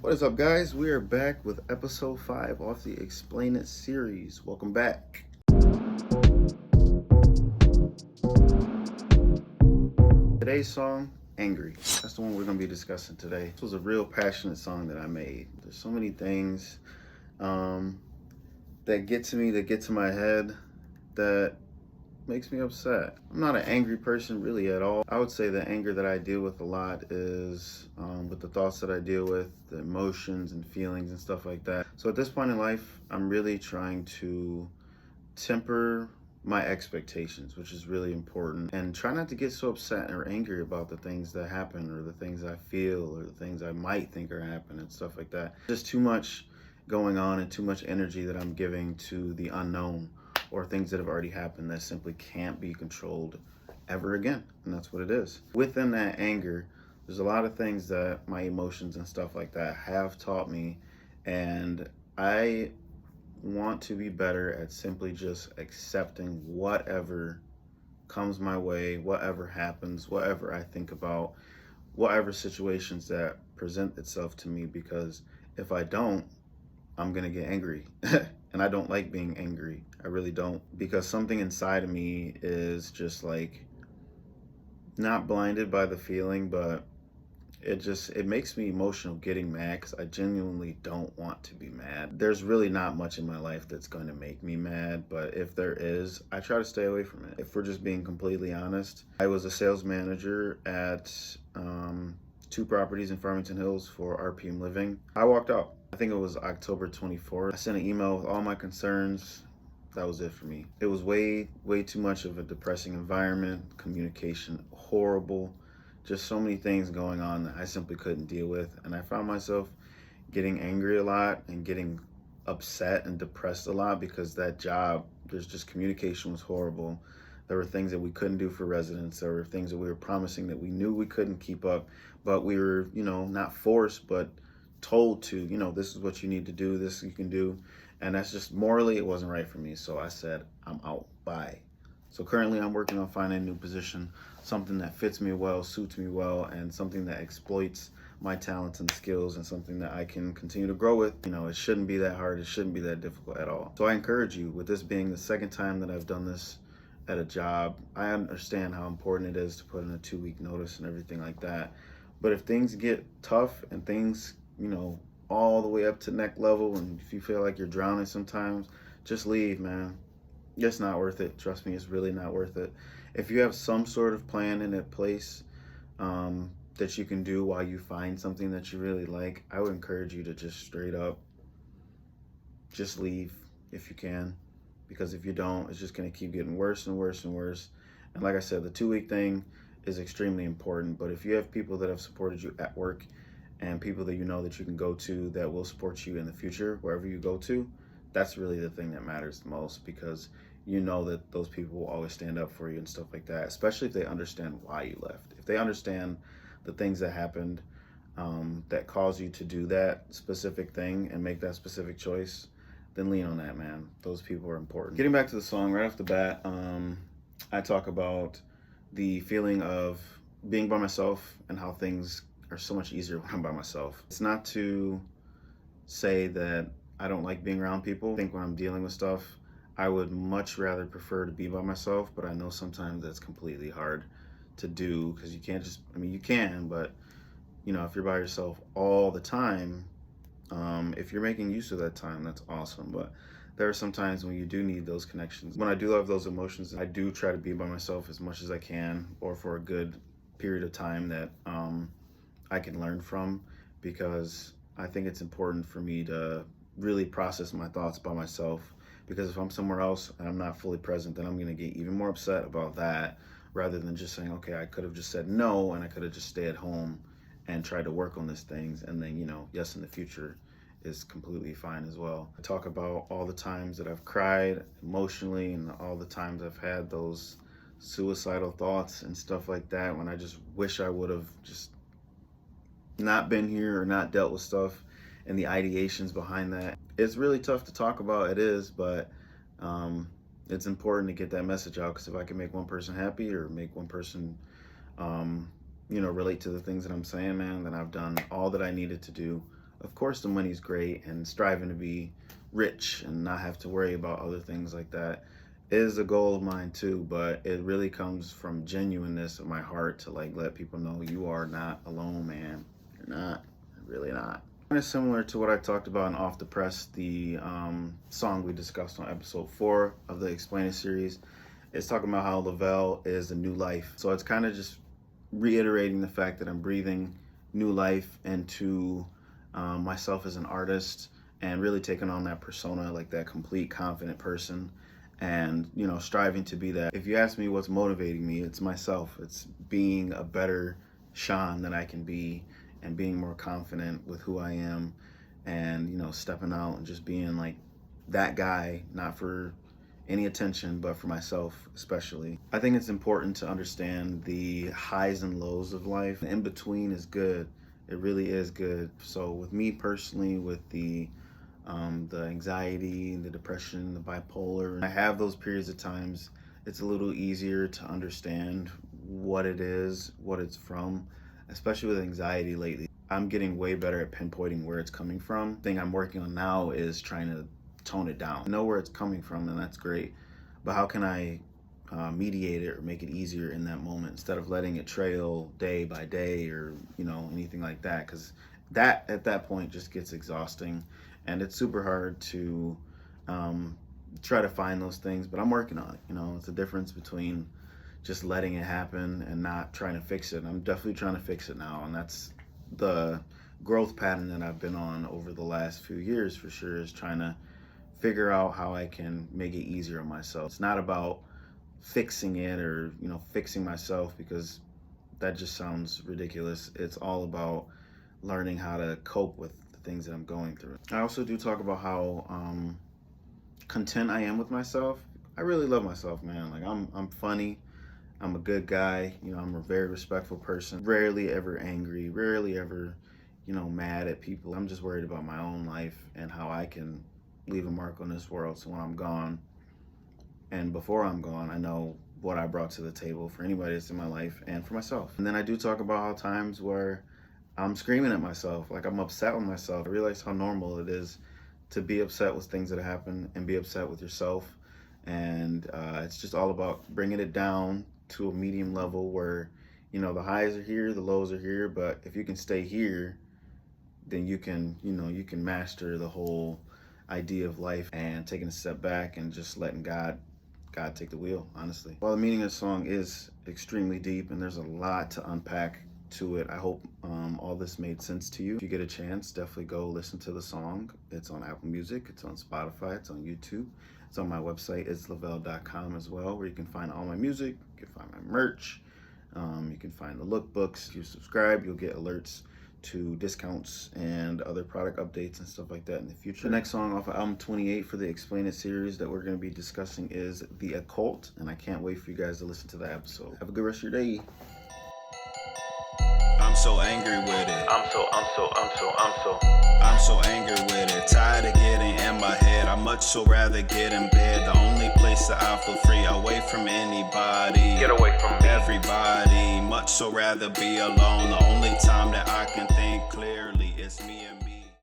What is up, guys? We are back with episode 5 off the Explain It series. Welcome back. Today's song, Angry. That's the one we're going to be discussing today. This was a real passionate song that I made. There's so many things that get to me, that get to my head, that makes me upset. I'm not an angry person really at all. I would say the anger that I deal with a lot is with the thoughts that I deal with, the emotions and feelings and stuff like that. So at this point in life, I'm really trying to temper my expectations, which is really important, and try not to get so upset or angry about the things that happen or the things I feel or the things I might think are happening and stuff like that. Just too much going on and too much energy that I'm giving to the unknown or things that have already happened that simply can't be controlled ever again. And that's what it is. Within that anger, there's a lot of things that my emotions and stuff like that have taught me, and I want to be better at simply just accepting whatever comes my way, whatever happens, whatever I think about, whatever situations that present itself to me, because if I don't, I'm gonna get angry. And I don't like being angry. I really don't, because something inside of me is just like not blinded by the feeling, but it makes me emotional getting mad, because I genuinely don't want to be mad. There's really not much in my life that's going to make me mad, but if there is, I try to stay away from it. If we're just being completely honest, I was a sales manager at two properties in Farmington Hills for RPM Living. I walked out. I think it was October 24th. I sent an email with all my concerns. That was it for me. It was way too much of a depressing environment, communication horrible, just so many things going on that I simply couldn't deal with. And I found myself getting angry a lot and getting upset and depressed a lot, because that job, there's just communication was horrible. There were things that we couldn't do for residents. There were things that we were promising that we knew we couldn't keep up, but we were, not forced, but told to, this is what you need to do, this you can do. And that's just morally, it wasn't right for me. So I said, I'm out. Bye. So currently I'm working on finding a new position, something that fits me well, suits me well, and something that exploits my talents and skills, and something that I can continue to grow with. It shouldn't be that hard. It shouldn't be that difficult at all. So I encourage you, with this being the second time that I've done this at a job, I understand how important it is to put in a 2-week notice and everything like that. But if things get tough and things, all the way up to neck level, and if you feel like you're drowning sometimes, just leave, man. It's not worth it. Trust me, it's really not worth it. If you have some sort of plan in place that you can do while you find something that you really like, I would encourage you to just straight up just leave if you can, because if you don't, it's just going to keep getting worse and worse and worse. And like I said, the 2-week thing is extremely important, but if you have people that have supported you at work and people that you know that you can go to that will support you in the future wherever you go to, that's really the thing that matters the most, because you know that those people will always stand up for you and stuff like that, especially if they understand why you left. If they understand the things that happened that caused you to do that specific thing and make that specific choice, then lean on that, man. Those people are important. Getting back to the song, right off the bat, I talk about the feeling of being by myself and how things are so much easier when I'm by myself. It's not to say that I don't like being around people. I think when I'm dealing with stuff, I would much rather prefer to be by myself, but I know sometimes that's completely hard to do, because you can't just, you can, but if you're by yourself all the time, if you're making use of that time, that's awesome. But there are some times when you do need those connections. When I do have those emotions, I do try to be by myself as much as I can, or for a good period of time that I can learn from, because I think it's important for me to really process my thoughts by myself, because if I'm somewhere else and I'm not fully present, then I'm going to get even more upset about that, rather than just saying, okay, I could have just said no, and I could have just stayed at home and tried to work on these things, and then, yes, in the future is completely fine as well. I talk about all the times that I've cried emotionally, and all the times I've had those suicidal thoughts and stuff like that, when I just wish I would have just not been here or not dealt with stuff, and the ideations behind that. It's really tough to talk about, it is, but it's important to get that message out, because if I can make one person happy or make one person relate to the things that I'm saying, man, then I've done all that I needed to do Of course, the money's great, and striving to be rich and not have to worry about other things like that is a goal of mine too, but it really comes from genuineness of my heart to like let people know you are not alone, man. You're not, really not. Kind of similar to what I talked about in Off the Press, the song we discussed on episode 4 of the Explain It series. It's talking about how Lavelle is a new life. So it's kind of just reiterating the fact that I'm breathing new life into myself as an artist, and really taking on that persona, like that complete confident person, and striving to be that. If you ask me what's motivating me, it's myself. It's being a better Sean than I can be, and being more confident with who I am, and stepping out and just being like that guy, not for any attention, but for myself especially. I think it's important to understand the highs and lows of life. In between is good. It really is good. So with me personally, with the anxiety, the depression, the bipolar, I have those periods of times. It's a little easier to understand what it is, what it's from, especially with anxiety lately. I'm getting way better at pinpointing where it's coming from. The thing I'm working on now is trying to tone it down. I know where it's coming from, and that's great, but how can I mediate it or make it easier in that moment instead of letting it trail day by day or anything like that? Because that at that point just gets exhausting, and it's super hard to try to find those things, but I'm working on it. It's a difference between just letting it happen and not trying to fix it. I'm definitely trying to fix it now, and that's the growth pattern that I've been on over the last few years for sure, is trying to figure out how I can make it easier on myself. It's not about fixing it or fixing myself, because that just sounds ridiculous. It's all about learning how to cope with the things that I'm going through. I also do talk about how content I am with myself. I really love myself, man. Like I'm funny. I'm a good guy. I'm a very respectful person. Rarely ever angry. Rarely ever, mad at people. I'm just worried about my own life and how I can leave a mark on this world. So when I'm gone, and before I'm gone, I know what I brought to the table for anybody that's in my life and for myself. And then I do talk about how times where I'm screaming at myself, like I'm upset with myself. I realize how normal it is to be upset with things that happen and be upset with yourself. And it's just all about bringing it down to a medium level where, the highs are here, the lows are here, but if you can stay here, then you can master the whole idea of life, and taking a step back and just letting God take the wheel, honestly. While the meaning of the song is extremely deep and there's a lot to unpack to it, I hope all this made sense to you. If you get a chance, definitely go listen to the song. It's on Apple Music, it's on Spotify, it's on YouTube, it's on my website, itslavelle.com as well, where you can find all my music, you can find my merch, you can find the lookbooks. If you subscribe, you'll get alerts to discounts and other product updates and stuff like that in the future. The next song off of album 28 for the Explain It series that we're going to be discussing is The Occult, and I can't wait for you guys to listen to that episode. Have a good rest of your day. I'm so angry with it. I'm so angry with it. Tired of getting in my head. I'd much so rather get in bed. The only place that I feel free, away from anybody. Get away from me. Everybody. Much so rather be alone. The only time that I can think clearly is me and me.